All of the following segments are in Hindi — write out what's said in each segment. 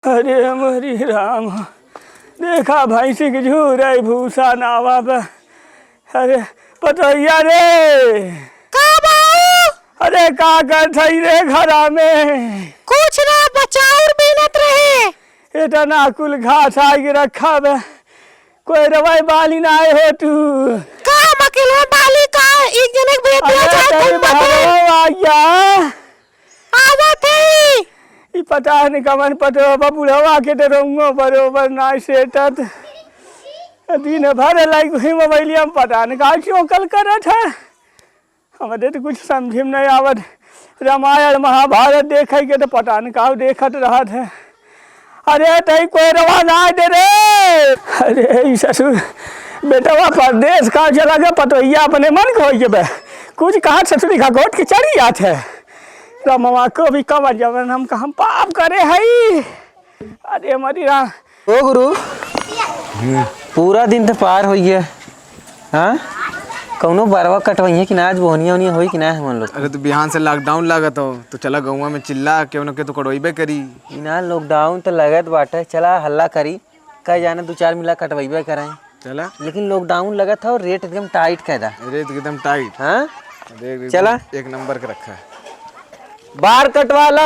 अरे हमारी राम, देखा भैंसी की झूर है भूसा नावा पे। अरे पतैया रे, अरे का कर थई रे घरा में? कुछ ना, बचाव और मेहनत रहे। इतना कुल घास आगे रखा बे, कोई रवाई बाली ना आए हो तू? काम अकेले बाली का एक जने के बेटिया जाए आवत है। ई पता नहीं कमन पतो बुढ़वा के तो रहूंगो बरोबर ना सेटत दिन भर लाइक हुई मोबाइलिया में पता नहीं का क्यों कल करत है। हमारे तो कुछ समझे में नहीं आवत। रामायण महाभारत देखे के तो पता नहीं का देखत रहा थे। अरे तई कोई रवा ना दे रे। अरे ससुर बेटवा परदेश का चला गया पतोहिया अपने मन को बे कुछ कहा ससुरी का गोट के चढ़ी जाते है। रमवा को भी कमर जबरन हम पाप करे हई। अरे मरी रा ओ गुरु पूरा दिन तो पार हो गया। हाँ कौनो बरवा कटवाइए कि ना आज बोहनिया उनिया होई कि ना हमन लोग। अरे तो बिहान से लॉकडाउन लागत हो तो चला गौवा में चिल्ला के उनके तो कटवाइबे करी। ना लॉकडाउन तो लगत बाटे, चला हल्ला करी कह जाना 2-4 मिला कटवाइबे कराएं। चला लेकिन लॉकडाउन लगत था और रेट एकदम टाइट कह दा। रेट एकदम टाइट। हाँ देख चला एक नंबर का रखा है। बाहर कटवा लो।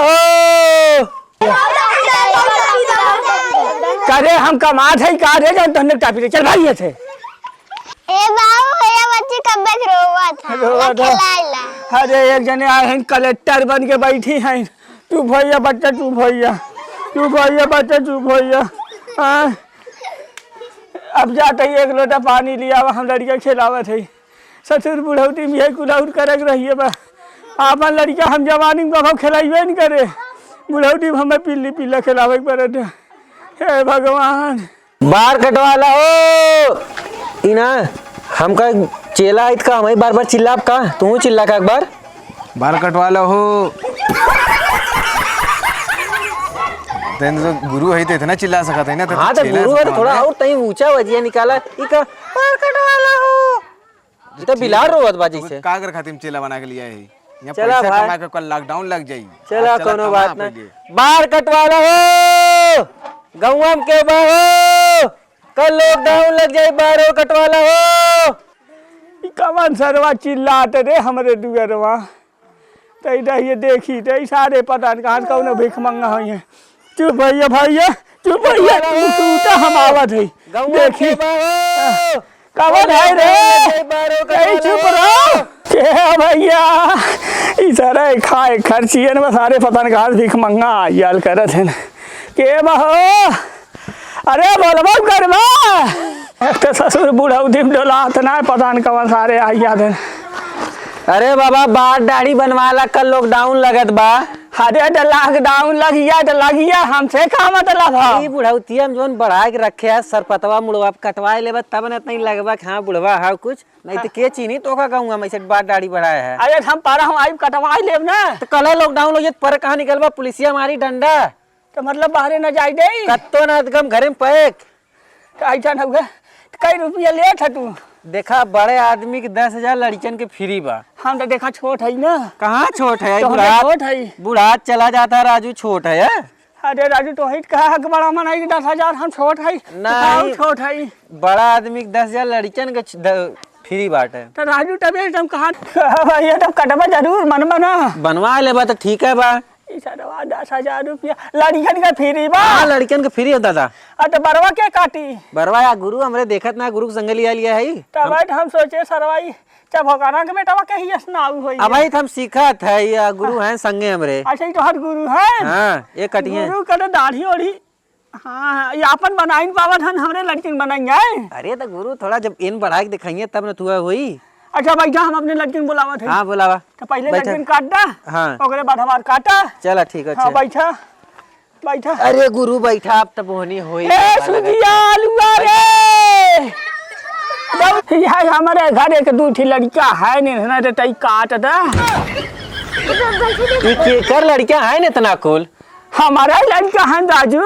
करे हम कमात है का रे जन तने टापी चल भाई थे। ए बाबू ये बच्ची कब तक रोवा था खिलाइला। अरे एक जने आए हैं कलेक्टर बन के बैठी हैं। तू भैया बच्चा तू भैया बच्चा तू भैया। हाँ अब जाते ही एक लोटा पानी लिया हम लड़किया खिलावत है। ससुर बुढ़ौती में यही कुलाउर करक रहिए बा आपन लड़किया हम जवानी में खिलाइबे नहीं करे। बुढ़ौती में हमें पीला खिलावे पड़े। हे भगवान बाहर कटवा लो। इना हमका चेला इत का हमें बार चिल्लाब का तू चिल्ला का एक बार बाल कटवा लो हो। तेन तो गुरु है तो इतना चिल्ला सकता है ना। हाँ तो गुरु है तो थोड़ा और तई ऊंचा वजिया निकाला इका बाहर कटवा लो। तो बिलार रोवत बाजी से का कर खातिर चेला बना के लिया है। यहाँ चला पैसा भाई कमा के कल लॉकडाउन लग जाई। चला कोनो बात ना, बाहर कटवा लो हो। गौवा के बाहो कल लॉकडाउन लग जाए बाहर कटवा लो हो। कवन सरवा चिल्लाते रे हमरे दुअरवा तैदा ये देखी तई सारे पता नहीं कहाँ कौन भीख मंगा हुई है। चुप भैया चुप भैया तू तो हम आवत है देखी कवन है रे। चुप रहो क्या भैया इसारा खाए खर्चियन में सारे पता नहीं कहाँ भीख मंगा याल करत है के बहो। अरे बोलबो करवा तो ससुर बुढ़ौती में डोलात ना पता नहीं कवन सारे आइया थे। अरे बाबा बाल दाढ़ी बनवाला कल लॉकडाउन लगत बा। अरे तो लॉकडाउन लगिया हमसे का मतलब है। ई बुढ़ौतिया में जोन बढ़ा के रखे है सरपतवा मुड़वा कटवा लेबा तब न इतना लगबा हाँ बुढ़वा है कुछ नहीं तो के चीनी तो का कहूंगा मैं से बाल दाढ़ी बढ़ाया है। अरे हम पारा हम आई कटवा लेब ना तो कल लॉकडाउन हो जाए पर कहाँ निकलबा पुलिसिया मारी डंडा तो मतलब बाहर न जाए दे कत्तो ना गम घरे में पैक। तो ऐसा न होगा कई रुपया ले था तू। देखा बड़े आदमी के 10,000 लड़कियन के फ्री बा। हम तो देखा छोट है ना। कहाँ छोट है तो छोट है बुढ़ा चला जाता है राजू छोट है। अरे राजू तो हिट कहा हक बड़ा मन है 10,000 हम छोट है नहीं छोट है बड़ा आदमी के 10,000 लड़कियन के फ्री बाट है। तो राजू तबे तुम कहा भैया तुम कटवा जरूर मन बना बनवा लेबा तो ठीक है बा। 10,000 रुपया लड़कियन का फ्री बा। हाँ लड़कियन के फ्री है दादा। तो बरवा के काटी बरवा या गुरु हमरे देखत ना गुरु के संग लिया है तब हम सोचे सरवाई जब होकाना के बेटा कही स्नाऊ होई। अब भाई हम सीखत है या गुरु हैं संगे हमरे। अच्छा तो हर गुरु है। हाँ ये कटिए गुरु का दाढ़ी ओढ़ी। हाँ ये अपन बनाई पावत हन हमरे लड़किन बनाएंगे। अरे तो गुरु थोड़ा जब इन बढ़ा के दिखाइए तब न तू हुई। अच्छा बैठा हम अपने लड़किन बुलावत है। हाँ बुलावा तो पहले लड़किन काट दा। हाँ ओकरे बाद हमार काटा। चला ठीक है। हाँ बैठा अरे गुरु बैठा अब तब होनी होई। ए सुदिया आलूआ रे यार हमारे घर एक दू थी लड़कियां है नहीं ना तो तई काट दा। ये केकर लड़कियां हैं न इतना कुल। हमारा लड़का है राजू।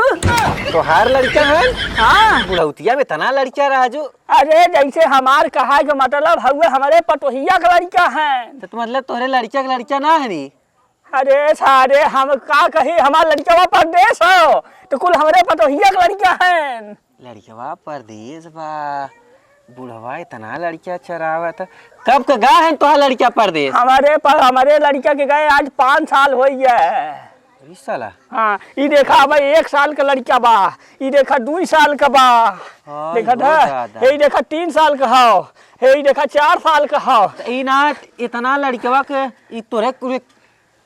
तो हर लड़का है। हाँ बुढ़ौतिया में तना लड़का राजू। अरे जैसे हमार कहा का मतलब हुए हमारे पटोहिया का लड़का है। तो मतलब तोहरे लड़का का लड़का ना है नी। अरे सारे हम का कही हमार लड़का परदेश हो तो कुल हमरे पतोहिया के लड़का है। लड़कवा परदेश बा, बुढ़वा इतना लड़किया चरावत। कब का गा है तो लड़किया परदेश? हमारे लड़का के गए आज 5 साल हो गया है। अरे साला हाँ ये देखा भाई 1 साल का लड़का बा, ये देखा 2 साल का बा, देखा था ये देखा 3 साल का हो, ये देखा 4 साल का हो। ई ना इतना लड़कवा के ई तोरे पूरे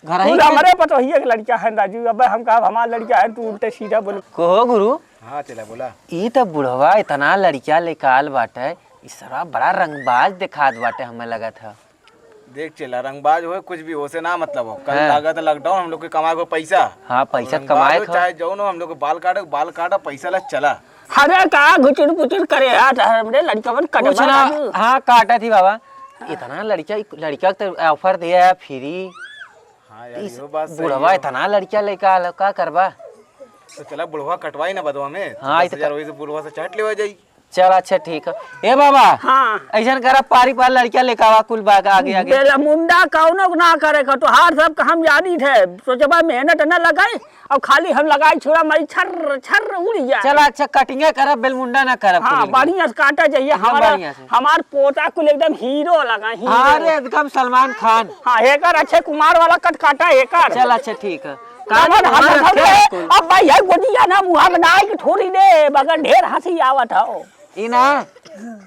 घर ही हमारे पतोहिया के लड़का है राजू। अब हम कहा हमारा लड़का है तू उल्टे सीधा बोल। कहो गुरु। हाँ चला बोला। ई तो बुढ़वा इतना लड़किया लेकाल बाटे, ई सारा बड़ा रंगबाज दिखात बाटे, हमें लगा था। देख चला रंगबाज हो कुछ भी हो से ना मतलब हो। कल लागत लॉकडाउन हम लोग के कमाए को पैसा। हाँ पैसा कमाए को चाहे जो ना हम लोग बाल काटा पैसा ला चला। अरे कहा घुचुर पुचुर करे यार हमरे लड़का मन कुछ ना। हाँ काटा थी बाबा। इतना लड़का तो ऑफर दिया है फ्री। हाँ यार ये बात सही बुढ़वा है। इतना लड़किया लेकर का करबा? तो चला बुढ़वा कटवाई ना बदवा में। हाँ, 10,000 वही से बुढ़वा से चाट लेवा जाई। चल अच्छा ठीक है। ए बाबा हाँ ऐसा करा पारी पार लड़किया लेकर आवा कुल बाग आगे आगे। बेला मुंडा कौनो ना करे का तो हार सब का हम जानी थे सोचबा मेहनत न लगाए और खाली हम लगाई छोड़ा मारी छर छर उड़ जाए। चला अच्छा कटिंग करब बेलमुंडा ना करब। हाँ बढ़िया से काटा चाहिए हमारा। हमार पोता कुल एकदम हीरो लगा हीरो। अरे एकदम सलमान खान। हाँ एकर अक्षय कुमार वाला कट काटा एकर। चल अच्छा ठीक है। अब भाई है गोजिया ना मुहा बनाए के थोड़ी दे मगर ढेर हंसी आवत हो। इना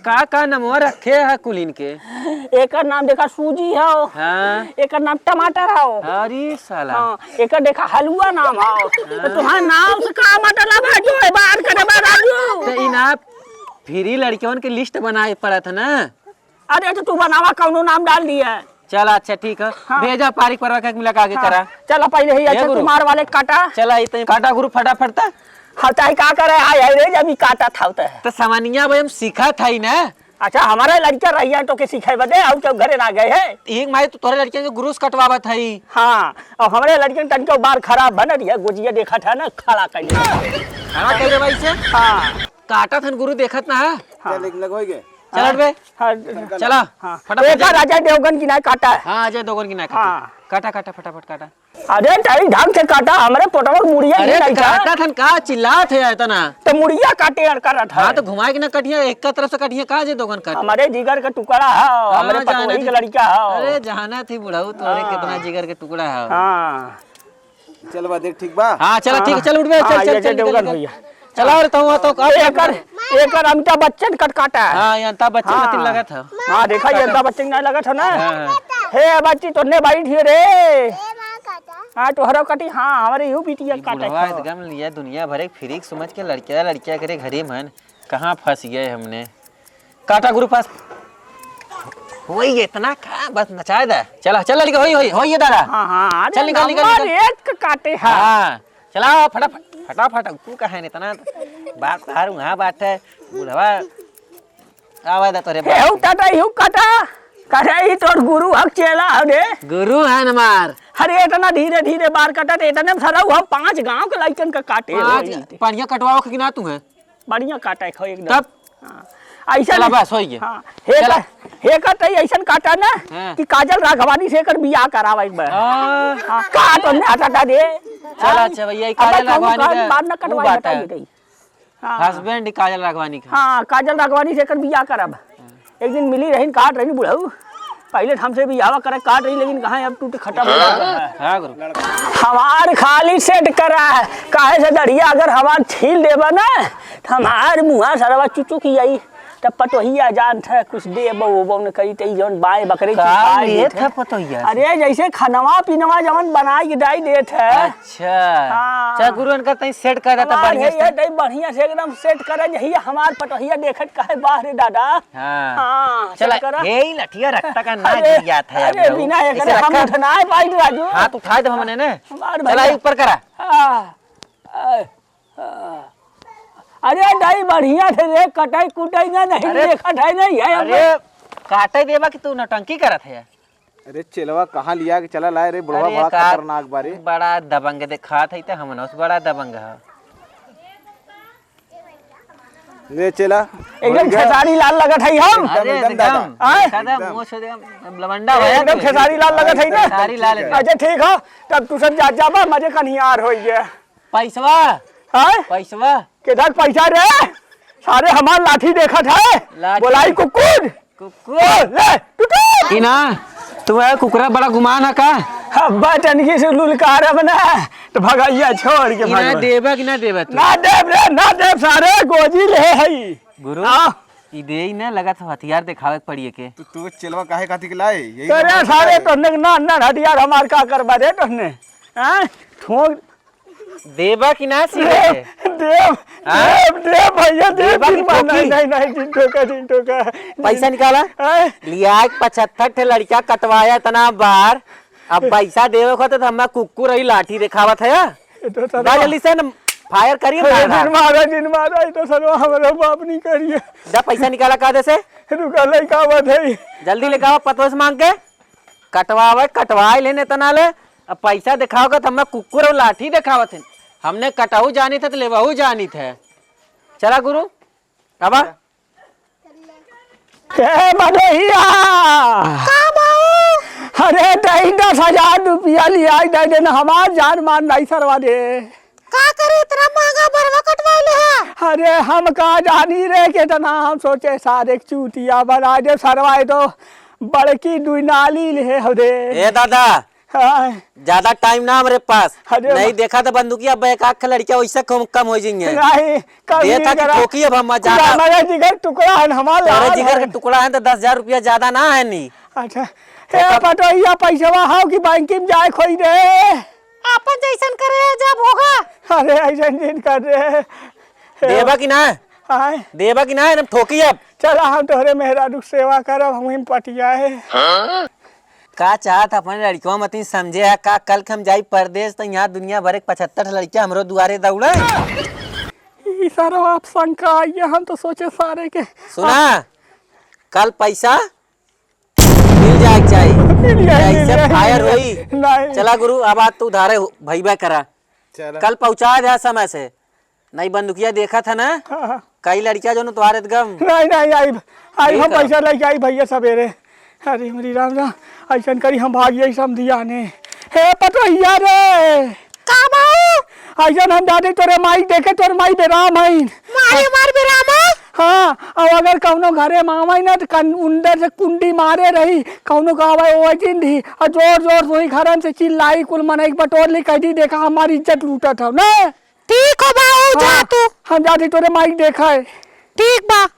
का नमो रखे है कुलीन के? एकर नाम देखा सूजी हो। हाँ एकर नाम टमाटर हो। अरे साला। हाँ एकर देखा हलवा नाम हो। तो तुम्हारा नाम से का मतलब है जो बात करे राजू? तो इना फ्री लड़कियों के लिस्ट बनाए पड़ा था ना। अरे तो तू बनावा कौनो नाम डाल दिया। चल अच्छा ठीक है। भेजा पारिक परवा के मिला आगे करा। चला पहले ही अच्छा कुमार वाले काटा। चला इतने काटा गुरु फटाफट था। हाँ चाहे का करे आए रे जब काटा था तो सामानिया भाई हम सीखा था ही ना। अच्छा हमारे लड़का रही तो के सीखे बदे और क्यों घरे ना गए है? एक माई तो तोरे लड़के के गुरुस कटवावा था ही। हाँ और हमारे लड़के तन के बार खराब बन रही है गोजिया देखा था ना खड़ा कर लिया। खड़ा कर दे भाई से। हाँ काटा था गुरु देखत ना है। क्या लिख लगोगे? चल बे चला फटाफट अजय देवगन की ना काटा है। हाँ अजय देवगन की ना काटा काटा फटाफट काटा। अरे टाइम ढंग से काटा हमारे पोटवा मुड़िया अरे काटा था का चिल्लात है इतना तो मुड़िया काटे और कर रहा हाँ तो घुमाए के ना कटिया एक का तरफ से कटिया का जे दोगन काट। हमारे जिगर का टुकड़ा है हमारे पतोही का लड़का है। अरे जहाना थी बुढ़ाऊ तोरे कितना जिगर के टुकड़ा है। हाँ चल बा देख ठीक बा। हाँ चला ठीक है चल उठ बे चल चल देवगन भैया चला और तो एकर अमिताभ बच्चन कट काटा है। हाँ अमिताभ बच्चन का तिल लगा था। हाँ देखा अमिताभ बच्चन नहीं लगा था ना। हे बच्ची तोने बैठ रे। हाँ तो हरो कटी। हाँ हमारे यू बिटिया काटा बुढ़वा एकदम लिया दुनिया भरे फ्रीक समझ के लड़किया करे घरे मन कहाँ फंस गए हमने। काटा गुरु पास वही इतना खा बस नचाए दे। चला चल लड़का होई ये दादा। हाँ हाँ चल निकल निकल एक काटे। हाँ चला फटाफट फटाफट तू कहा है इतना बात बाहर वहाँ बात है बुढ़वा आवाज तोरे काटा करे तोर गुरु हक चेला रे गुरु है न मार। अरे इतना धीरे धीरे बार कटा इतने सारा हम 5 गांव के लड़कन का काटे पानिया कटवाओ कि ना तू है बढ़िया काटा है एकदम। तब ऐसा बस हो गया। हाँ हे का ऐसा काटा ना कि काजल राघवानी से कर बियाह करावा एक बार। का तो ने हटा दे। चल अच्छा भैया काजल राघवानी बाद न कटवाई बताइए। हस्बैंड काजल राघवानी का। हाँ काजल राघवानी से कर बियाह करब। एक दिन मिली रही काट रही बुढ़ऊ पहले हमसे भी आवा करे काट रही लेकिन कहाँ अब टूटे खत्म हो गया। हाँ गुरु हमार खाली सेट करा है काहे से दरिया अगर हमार छील देबा ना हमार मुँह सरवा चुचू की जाई तब पटोहिया जान था कुछ दे बो ने कही तई जौन बाय बकरे की खाए था पटोहिया। अरे जैसे खनवा पिनवा जवन बनाई के डाई देत है। अच्छा अच्छा गुरु इनका तई सेट कर देता बढ़िया से। ये बढ़िया से एकदम सेट करे यही हमार पटोहिया देखत काहे बाहर दादा। हां चला हे लठिया रखता का ना दिया था। अरे बिना एकरे हम उठना पाई राजू। हां तू उठा दे हमने ने चला ऊपर करा। अरे दाई बढ़िया से रे कटाई कुटाई ना नहीं देखत है नहीं है। अरे काटे देवा कि तू नटंकी करत है। अरे चलवा कहाँ लिया के चला लाए रे बुढ़वा बड़ा खतरनाक बारे। बड़ा दबंग दिखा था तो हमनों से बड़ा दबंग है। ले चला एकदम खेसारी लाल लगत है हम। अरे एकदम एकदम आए? दादा मोछ एकदम लवंडा भया एकदम खेसारी लाल लगत है ना। खेसारी लाल एकदम। अच्छा ठीक है, तब तू सब जा बा मजे कनियार हो गया। पैसवा हैं? पैसवा किधर पैसा रे? सारे हमार लाठी देखत है। लाठी। बोलाई कुकुर। कुकुर ले टुटू। की ना तू है कुकरा बड़ा गुमान है का अब्बा टनकी से लुलकार बना तो भगैया छोड़ के की ना भागो। देबा की ना देबा तू ना देव रे ना देव, सारे गोजी ले हई। गुरु हाँ। ई दे ही ना लगा था हथियार दिखावे के पड़ी के तू चलवा काहे खातिर के लाए यही करे सारे तो ना ना हथियार हमार का करवा दे तोने। हैं? ठोक देबा की ना सीधे देव देव देव भैया देव देवा की नहीं ठोकी। नहीं नहीं दिन ठोका पैसा निकाला हैं? लिया 75 ठे लड़का कटवाया इतना बार अब पैसा देवे को तो हमें कुकुर रही लाठी दिखावत है ये तो सर दा जल्दी से न फायर करिए दिन मारा ये तो सर हमारा बाप नहीं करिए। दा पैसा निकाला का दे से रुका लइका बात है। जल्दी लेके पतोस मांग के कटवावे कटवाए लेने तना ले अब पैसा दिखाओगे तो हमें कुकुर और लाठी दिखावत है हमने कटाऊ जानी था तो लेवाहू जानी थे चला गुरु अब ए बधैया अरे दही 10,000 रुपया लिया दे देना, हमार जान मान नहीं सरवा दे। का करे इतना महंगा बरवा कटवाले है? अरे हम कहा जानी रे कितना, हम सोचे सारे चूतिया बना दे सरवाए तो बड़की दुनाली ले हो दे। ए दादा हाँ। ज्यादा टाइम ना हमारे पास अरे नहीं देखा तो बंदूकिया बैक लड़किया वैसे कम हो जाएंगे नहीं कभी देखा कि करा। ठोकी अब हम ज्यादा हमारा जिगर टुकड़ा है हमारा तेरे लाल जिगर है। का टुकड़ा है तो 10,000 रुपया ज्यादा ना है नहीं अच्छा ए पटोइया पैसा हाउ की बैंक में जाए खोई दे। अपन जैसन करे जब होगा। अरे ऐसा दिन कर रहे देवा की ना आए देवा की ना एकदम ठोकी अब चला हम तोहरे मेहरा दुख सेवा करब, हम पटिया है। का चाहत अपने लड़कियों मत समझे है का कल के हम जाई परदेश तो यहाँ दुनिया भर 75 लड़कियां हमरो दुआरे दौड़े ई सारा आप शंका आइए, हम तो सोचे सारे के सुना कल पैसा मिल जाए चाहिए ऐसे फायर हुई नहीं चला गुरु अब आज तू उधारे भईबा करा चला कल पहुंचा दे समय से नहीं बंदूकिया देखा था ना हाँ। कई लड़कियां जो न तुम्हारे गम नहीं नहीं आई आई हम ठीक है। पैसा लेके आई भैया सवेरे। अरे मेरी राम राम ऐसा करी हम भागिए समझिया ने। हे पटोहिया रे का बाऊ ऐसा हम दादी तोरे माई देखे तोरे माई बेराम है। मारी मार बेरामा। हाँ अब अगर कौनो घरे मामा ना तो अंदर से कुंडी मारे रही कौनो गावे वो थी और जोर जोर से घरन से चिल्लाई कुल मन एक बटोर ली कह दी देखा हमारी इज्जत लूटत हो ना। ठीक हो बाऊ जा हाँ, तू। हम जाती तोरे माई देखा है। ठीक बा।